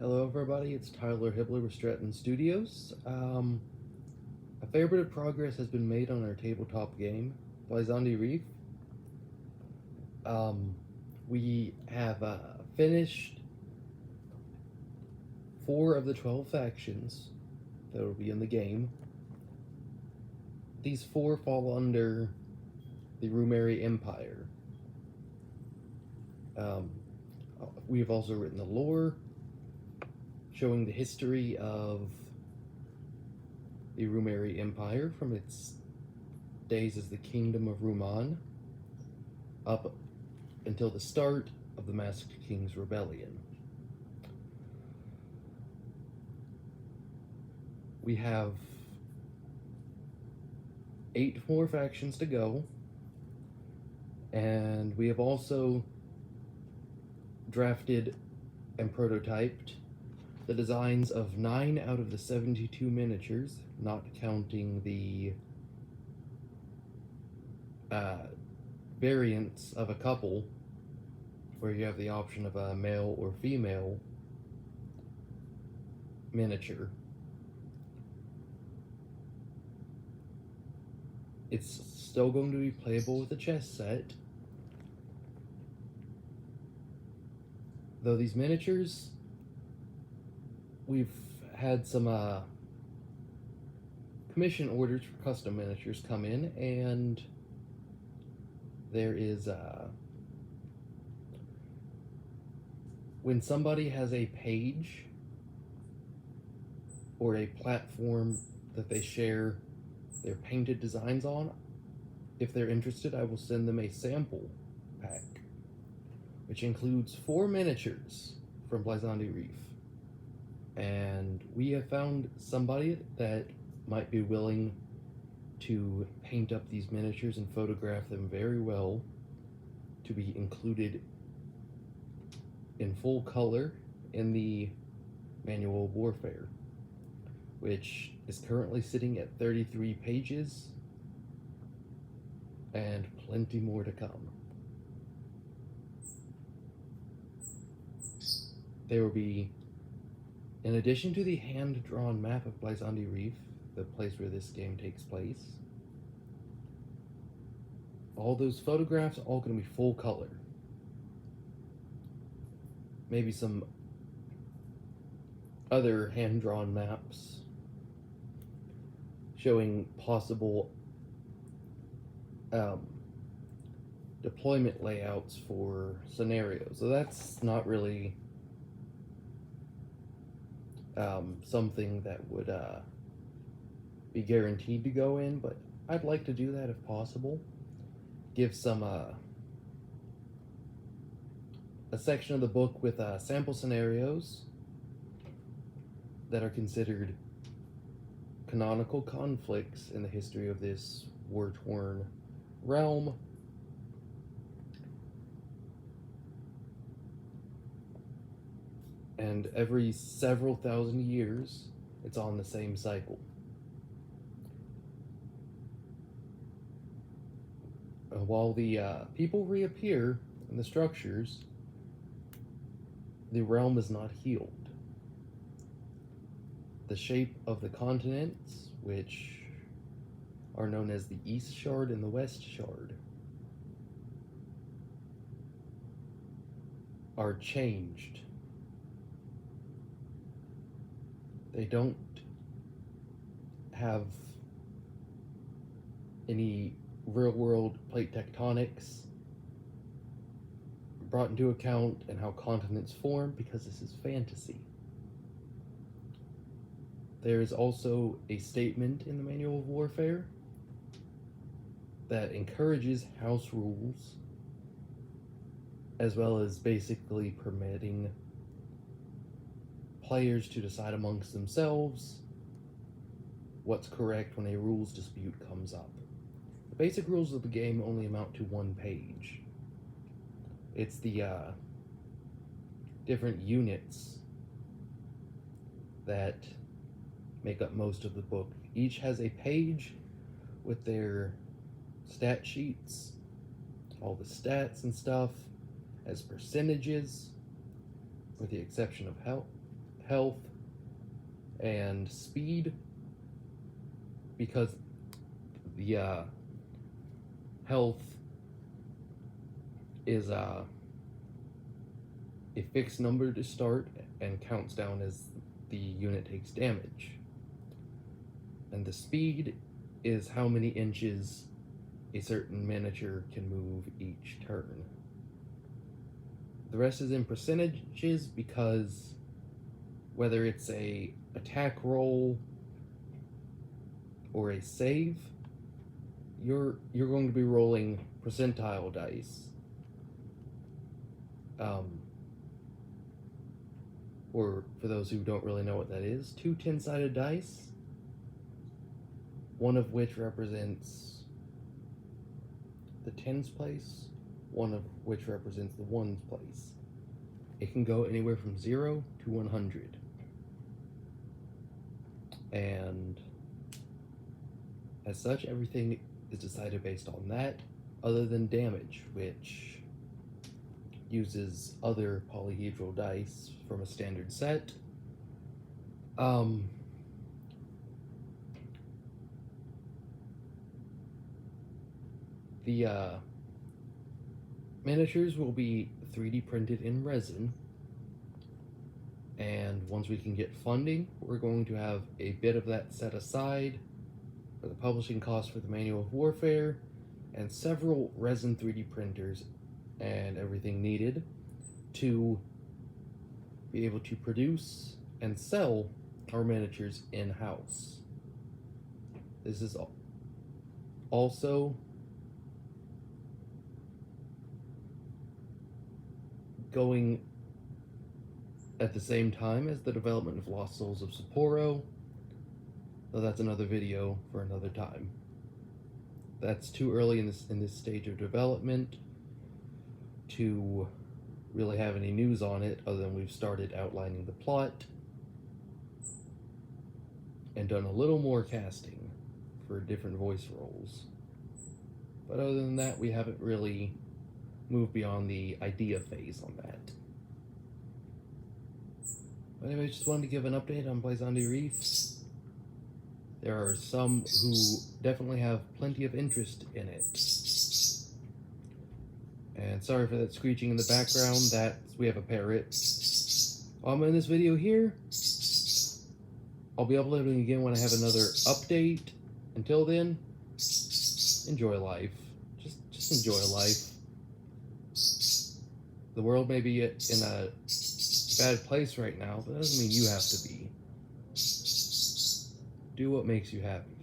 Hello, everybody. It's Tyler Hibbler with Stratton Studios. A fair bit of progress has been made on our tabletop game, Blaesandi Rif. Um, we have finished 4 of the 12 factions that will be in the game. These 4 fall under the Rumeri Empire. We have also written the lore, showing the history of the Rumeri Empire from its days as the Kingdom of Ruman up until the start of the Masked King's Rebellion. We have 8 more factions to go, and we have also drafted and prototyped the designs of 9 out of the 72 miniatures, not counting the variants of a couple, where you have the option of a male or female miniature. It's still going to be playable with a chess set, though these miniatures, we've had some commission orders for custom miniatures come in, and there is when somebody has a page or a platform that they share their painted designs on, if they're interested, I will send them a sample pack, which includes 4 miniatures from Blaesandi Rif. And we have found somebody that might be willing to paint up these miniatures and photograph them very well to be included in full color in the Manual of Warfare, which is currently sitting at 33 pages and plenty more to come. There will be, in addition to the hand-drawn map of Blaesandi Rif, the place where this game takes place, all those photographs are all going to be full color. Maybe some other hand-drawn maps showing possible deployment layouts for scenarios. So that's not really something that would be guaranteed to go in, but I'd like to do that if possible. Give some a section of the book with sample scenarios that are considered canonical conflicts in the history of this war-torn realm. And every several thousand years, it's on the same cycle. While the people reappear in the structures, the realm is not healed. The shape of the continents, which are known as the East Shard and the West Shard, are changed. They don't have any real-world plate tectonics brought into account and how continents form, because this is fantasy. There is also a statement in the Manual of Warfare that encourages house rules, as well as basically permitting players to decide amongst themselves what's correct when a rules dispute comes up. The basic rules of the game only amount to 1 page. It's the different units that make up most of the book. Each has a page with their stat sheets, all the stats and stuff, as percentages, with the exception of health and speed, because the health is a fixed number to start and counts down as the unit takes damage. And the speed is how many inches a certain miniature can move each turn. The rest is in percentages because whether it's a attack roll or a save, you're going to be rolling percentile dice. Or for those who don't really know what that is, 2 10-sided dice, one of which represents the tens place, one of which represents the ones place. It can go anywhere from 0 to 100. And as such, everything is decided based on that, other than damage, which uses other polyhedral dice from a standard set. The miniatures will be 3D printed in resin, and once we can get funding, we're going to have a bit of that set aside for the publishing costs for the Manual of Warfare, and several resin 3D printers and everything needed to be able to produce and sell our miniatures in-house. This is also going at the same time as the development of Lost Souls of Sapporo, though that's another video for another time. That's too early in this stage of development to really have any news on it, other than we've started outlining the plot and done a little more casting for different voice roles. But other than that, we haven't really moved beyond the idea phase on that. But anyway, just wanted to give an update on Blaesandi Rif. There are some who definitely have plenty of interest in it. And sorry for that screeching in the background, we have a parrot. In this video here, I'll be uploading again when I have another update. Until then, enjoy life. Just enjoy life. The world may be in a bad place right now, but that doesn't mean you have to be. Do what makes you happy.